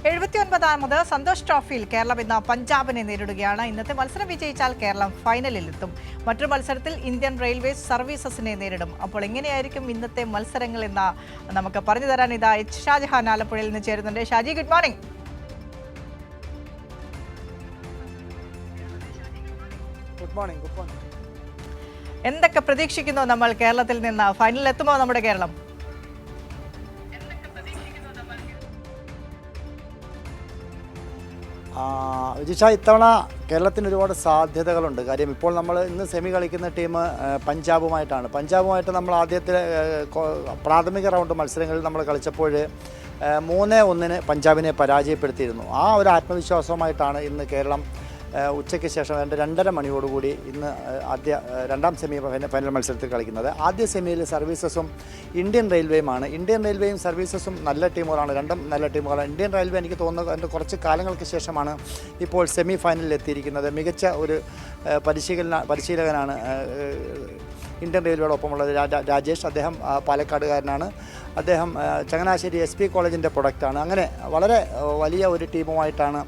79ാമത് സന്തോഷ് ട്രോഫിയിൽ കേരളം ഇന്ന് പഞ്ചാബിനെ നേരിടുകയാണ്. ഇന്നത്തെ മത്സരം വിജയിച്ചാൽ കേരളം ഫൈനലിലെത്തും. മറ്റൊരു മത്സരത്തിൽ ഇന്ത്യൻ റെയിൽവേസ് സർവീസസിനെ നേരിടും. അപ്പോൾ എങ്ങനെയായിരിക്കും ഇന്നത്തെ മത്സരങ്ങൾ എന്ന് നമുക്ക് പറഞ്ഞു തരാൻ ഇതാ ഷാജഹാൻ ആലപ്പുഴയിൽ നിന്ന് ചേരുന്നുണ്ട്. Shaji, good morning. Good morning. എന്തൊക്കെ പ്രതീക്ഷിക്കുന്നു നമ്മൾ കേരളത്തിൽ നിന്ന്? ഫൈനലിൽ എത്തുമോ നമ്മുടെ കേരളം? വിജിഷ, ഇത്തവണ കേരളത്തിന് ഒരുപാട് സാധ്യതകളുണ്ട്. കാര്യം ഇപ്പോൾ നമ്മൾ ഇന്ന് സെമി കളിക്കുന്ന ടീം പഞ്ചാബുമായിട്ട് നമ്മൾ ആദ്യത്തെ പ്രാഥമിക റൗണ്ട് മത്സരങ്ങളിൽ നമ്മൾ കളിച്ചപ്പോൾ 3-1 പഞ്ചാബിനെ പരാജയപ്പെടുത്തിയിരുന്നു. ആ ഒരു ആത്മവിശ്വാസവുമായിട്ടാണ് ഇന്ന് കേരളം ഉച്ചയ്ക്ക് ശേഷം 2:30 മണിയോടുകൂടി ഇന്ന് രണ്ടാം സെമി ഫൈനൽ മത്സരത്തിൽ കളിക്കുന്നത്. ആദ്യ സെമിയിൽ സർവീസസും ഇന്ത്യൻ റെയിൽവേയുമാണ്. ഇന്ത്യൻ റെയിൽവേയും സർവീസസും നല്ല ടീമുകളാണ്, രണ്ടും നല്ല ടീമുകളാണ്. ഇന്ത്യൻ റെയിൽവേ എനിക്ക് തോന്നുന്നത് അതിൻ്റെ കുറച്ച് കാലങ്ങൾക്ക് ശേഷമാണ് ഇപ്പോൾ സെമി ഫൈനലിൽ എത്തിയിരിക്കുന്നത്. മികച്ച ഒരു പരിശീലകനാണ് ഇന്ത്യൻ റെയിൽവേയോടൊപ്പമുള്ളത്, രാജേഷ്. അദ്ദേഹം പാലക്കാടുകാരനാണ്. അദ്ദേഹം ചങ്ങനാശ്ശേരി SP കോളേജിൻ്റെ പ്രൊഡക്റ്റാണ്. അങ്ങനെ വളരെ വലിയ ഒരു ടീമുമായിട്ടാണ്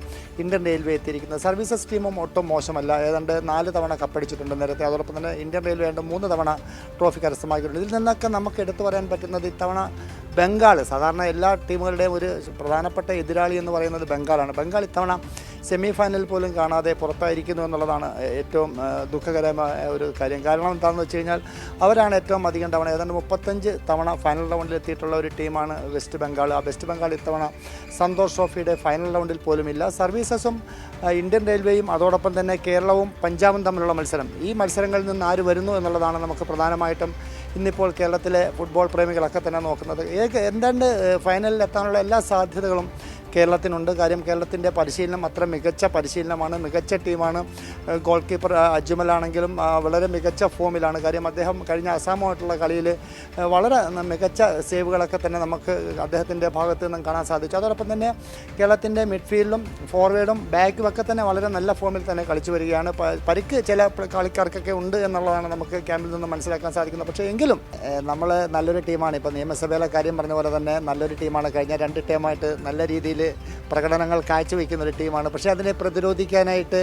ഇന്ത്യൻ റെയിൽവേ എത്തിയിരിക്കുന്നത്. സർവീസസ് ടീമും ഒട്ടും മോശമല്ല. ഏതാണ്ട് 4 തവണ കപ്പടിച്ചിട്ടുണ്ട് നേരത്തെ. അതോടൊപ്പം തന്നെ ഇന്ത്യൻ റെയിൽവേ 3 തവണ ട്രോഫി കരസ്ഥമാക്കിയിട്ടുണ്ട്. ഇതിൽ നിന്നൊക്കെ നമുക്ക് എടുത്തു പറയാൻ പറ്റുന്നത് ഇത്തവണ ബംഗാൾ, സാധാരണ എല്ലാ ടീമുകളുടെയും ഒരു പ്രധാനപ്പെട്ട എതിരാളി എന്ന് പറയുന്നത് ബംഗാളാണ്. ബംഗാൾ ഇത്തവണ സെമി ഫൈനൽ പോലും കാണാതെ പുറത്തായിരിക്കുന്നു എന്നുള്ളതാണ് ഏറ്റവും ദുഃഖകരമായ ഒരു കാര്യം. കാരണം എന്താണെന്ന് വെച്ച് കഴിഞ്ഞാൽ അവരാണ് ഏറ്റവും അധികം തവണ, ഏതാണ്ട് 35 തവണ ഫൈനൽ റൗണ്ടിൽ എത്തിയിട്ടുള്ള ഒരു ടീമാണ് വെസ്റ്റ് ബംഗാൾ. ആ വെസ്റ്റ് ബംഗാൾ ഇത്തവണ സന്തോഷ് ട്രോഫിയുടെ ഫൈനൽ റൗണ്ടിൽ പോലുമില്ല. സർവീസസും ഇന്ത്യൻ റെയിൽവേയും അതോടൊപ്പം തന്നെ കേരളവും പഞ്ചാബും തമ്മിലുള്ള മത്സരം, ഈ മത്സരങ്ങളിൽ നിന്ന് ആര് വരുന്നു എന്നുള്ളതാണ് നമുക്ക് പ്രധാനമായിട്ടും ഇന്നിപ്പോൾ കേരളത്തിലെ ഫുട്ബോൾ പ്രേമികളൊക്കെ തന്നെ നോക്കുന്നത്. എന്താണ്ട് ഫൈനലിൽ എത്താനുള്ള എല്ലാ സാധ്യതകളും കേരളത്തിനുണ്ട്. കാര്യം കേരളത്തിൻ്റെ പരിശീലനം അത്ര മികച്ച പരിശീലനമാണ്, മികച്ച ടീമാണ്. ഗോൾ കീപ്പർ അജ്മലാണെങ്കിലും വളരെ മികച്ച ഫോമിലാണ്. കാര്യം അദ്ദേഹം കഴിഞ്ഞ അസാമുമായിട്ടുള്ള കളിയിൽ വളരെ മികച്ച സേവുകളൊക്കെ തന്നെ നമുക്ക് അദ്ദേഹത്തിൻ്റെ ഭാഗത്ത് നിന്നും കാണാൻ സാധിച്ചു. അതോടൊപ്പം തന്നെ കേരളത്തിൻ്റെ മിഡ്ഫീൽഡും ഫോർവേഡും ബാക്കും ഒക്കെ തന്നെ വളരെ നല്ല ഫോമിൽ തന്നെ കളിച്ചു വരികയാണ്. പരിക്ക് ചില കളിക്കാർക്കൊക്കെ ഉണ്ട് എന്നുള്ളതാണ് നമുക്ക് ക്യാമ്പിൽ നിന്ന് മനസ്സിലാക്കാൻ സാധിക്കുന്നത്. പക്ഷേ എങ്കിലും നമ്മൾ നല്ലൊരു ടീമാണ്. ഇപ്പോൾ നിയമസഭയിലെ കാര്യം പറഞ്ഞ പോലെ തന്നെ നല്ലൊരു ടീമാണ്. കഴിഞ്ഞ 2 ടീമായിട്ട് നല്ല രീതിയിൽ പ്രകടനങ്ങൾ കാഴ്ചവെക്കുന്ന ഒരു ടീമാണ്. പക്ഷേ അതിനെ പ്രതിരോധിക്കാനായിട്ട്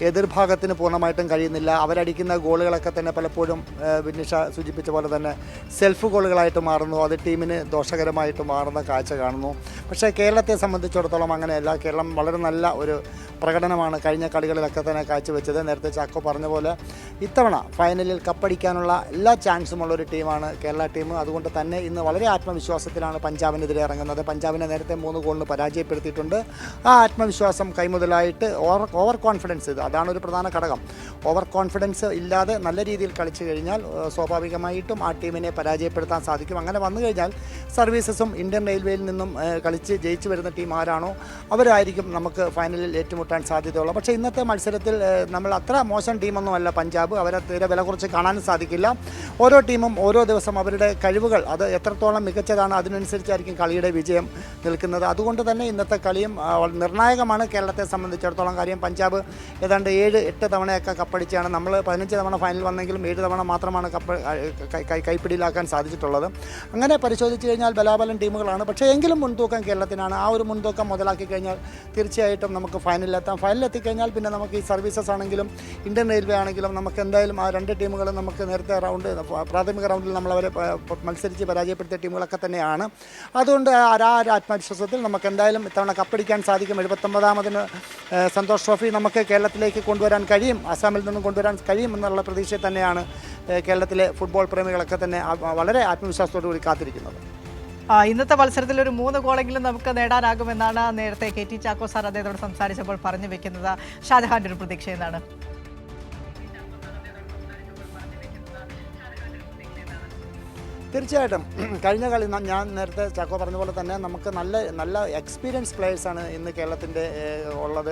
എതിർഭാഗത്തിന് പൂർണ്ണമായിട്ടും കഴിയുന്നില്ല. അവരടിക്കുന്ന ഗോളുകളൊക്കെ തന്നെ പലപ്പോഴും വിനിഷ സൂചിപ്പിച്ച പോലെ തന്നെ സെൽഫ് ഗോളുകളായിട്ട് മാറുന്നു. അത് ടീമിന് ദോഷകരമായിട്ട് മാറുന്ന കാഴ്ച കാണുന്നു. പക്ഷേ കേരളത്തെ സംബന്ധിച്ചിടത്തോളം അങ്ങനെയല്ല. കേരളം വളരെ നല്ല ഒരു പ്രകടനമാണ് കഴിഞ്ഞ കളികളിലൊക്കെ തന്നെ കാഴ്ചവെച്ചത്. നേരത്തെ ചാക്കോ പറഞ്ഞ പോലെ ഇത്തവണ ഫൈനലിൽ കപ്പടിക്കാനുള്ള എല്ലാ ചാൻസുമുള്ളൊരു ടീമാണ് കേരള ടീം. അതുകൊണ്ട് തന്നെ ഇന്ന് വളരെ ആത്മവിശ്വാസത്തിലാണ് പഞ്ചാബിനെതിരെ ഇറങ്ങുന്നത്. പഞ്ചാബിനെ നേരത്തെ 3 ഗോളിന് പരാജയപ്പെടുത്തിയിട്ടുണ്ട്. ആ ആത്മവിശ്വാസം കൈമുതലായിട്ട് ഓവർ കോൺഫിഡൻസ്, അതാണ് ഒരു പ്രധാന ഘടകം. ഓവർ കോൺഫിഡൻസ് ഇല്ലാതെ നല്ല രീതിയിൽ കളിച്ചു കഴിഞ്ഞാൽ സ്വാഭാവികമായിട്ടും ആ ടീമിനെ പരാജയപ്പെടുത്താൻ സാധിക്കും. അങ്ങനെ വന്നു കഴിഞ്ഞാൽ സർവീസസും ഇന്ത്യൻ റെയിൽവേയിൽ നിന്നും കളിച്ച് ജയിച്ചു വരുന്ന ടീം ആരാണോ അവരായിരിക്കും നമുക്ക് ഫൈനലിൽ ഏറ്റുമുട്ടാൻ സാധ്യതയുള്ളത്. പക്ഷേ ഇന്നത്തെ മത്സരത്തിൽ നമ്മൾ അത്ര മോശം ടീമൊന്നുമല്ല പഞ്ചാബ്. അവരെ തീരെ വില കുറച്ച് കാണാനും സാധിക്കില്ല. ഓരോ ടീമും ഓരോ ദിവസം അവരുടെ കഴിവുകൾ അത് എത്രത്തോളം മികച്ചതാണ് അതിനനുസരിച്ചായിരിക്കും കളിയുടെ വിജയം നിൽക്കുന്നത്. അതുകൊണ്ട് തന്നെ ഇന്നത്തെ കളിയും നിർണായകമാണ് കേരളത്തെ സംബന്ധിച്ചിടത്തോളം. കാര്യം പഞ്ചാബ് ഏതാണ്ട് 7-8 തവണയൊക്കെ കപ്പടിച്ചാണ്. നമ്മൾ 15 തവണ ഫൈനൽ വന്നെങ്കിലും 7 തവണ മാത്രമാണ് കൈപ്പിടിയിലാക്കാൻ സാധിച്ചിട്ടുള്ളത്. അങ്ങനെ പരിശോധിച്ച് കഴിഞ്ഞാൽ ബലാബലം ടീമുകളാണ്. പക്ഷേ എങ്കിലും മുൻതൂക്കം കേരളത്തിനാണ്. ആ ഒരു മുൻതൂക്കം മുതലാക്കി കഴിഞ്ഞാൽ തീർച്ചയായിട്ടും നമുക്ക് ഫൈനലിലെത്താം. ഫൈനലിലെത്തിക്കഴിഞ്ഞാൽ പിന്നെ നമുക്ക് ഈ സർവീസസ് ആണെങ്കിലും ഇന്ത്യൻ റെയിൽവേ ആണെങ്കിലും നമുക്ക് എന്തായാലും ആ 2 ടീമുകളും നമുക്ക് നേരത്തെ പ്രാഥമിക റൗണ്ടിൽ നമ്മളവരെ മത്സരിച്ച് പരാജയപ്പെടുത്തിയ ടീമുകളൊക്കെ തന്നെയാണ്. അതുകൊണ്ട് ആ ആത്മവിശ്വാസത്തിൽ നമുക്ക് എന്തായാലും ഇത്തവണ കപ്പടിക്കാൻ സാധിക്കും. 79ാമതിന് സന്തോഷ് ട്രോഫി നമുക്ക് കേരളത്തിലേക്ക് കൊണ്ടുവരാൻ കഴിയും, അസാമിൽ നിന്നും കൊണ്ടുവരാൻ കഴിയും എന്നുള്ള പ്രതീക്ഷ തന്നെയാണ് കേരളത്തിലെ ഫുട്ബോൾ പ്രേമികളൊക്കെ തന്നെ വളരെ ആത്മവിശ്വാസത്തോടു കൂടി കാത്തിരിക്കുന്നത്. ഇന്നത്തെ മത്സരത്തിൽ ഒരു 3 ഗോളെങ്കിലും നമുക്ക് നേടാനാകുമെന്നാണ് നേരത്തെ KT ചാക്കോ സാർ അദ്ദേഹത്തോട് സംസാരിച്ചപ്പോൾ പറഞ്ഞു വെക്കുന്നത്. ഷാജഹാന്റെ ഒരു പ്രതീക്ഷ എന്താണ്? തീർച്ചയായിട്ടും കഴിഞ്ഞ കളി ഞാൻ നേരത്തെ ചാക്കോ പറഞ്ഞ പോലെ തന്നെ നമുക്ക് നല്ല എക്സ്പീരിയൻസ് പ്ലേയേഴ്സാണ് ഇന്ന് കേരളത്തിൻ്റെ ഉള്ളത്.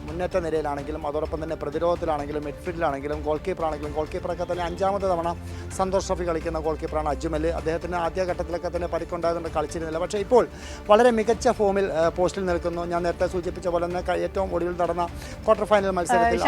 മുന്നേറ്റ നിരയിലാണെങ്കിലും അതോടൊപ്പം തന്നെ പ്രതിരോധത്തിലാണെങ്കിലും മിഡ്ഫീൽഡിലാണെങ്കിലും ഗോൾ കീപ്പറൊക്കെ തന്നെ 5ാമത്തെ തവണ സന്തോഷ് ട്രോഫി കളിക്കുന്ന ഗോൾ കീപ്പറാണ് അജ്മൽ. അദ്ദേഹത്തിന് ആദ്യഘട്ടത്തിലൊക്കെ തന്നെ പരിക്കുണ്ടായതുകൊണ്ട് കളിച്ചിരുന്നില്ല. പക്ഷേ ഇപ്പോൾ വളരെ മികച്ച ഫോമിൽ പോസ്റ്റിൽ നിൽക്കുന്നു. ഞാൻ നേരത്തെ സൂചിപ്പിച്ച പോലെ തന്നെ ഏറ്റവും ഒടുവിൽ നടന്ന ക്വാർട്ടർ ഫൈനൽ മത്സരത്തിൽ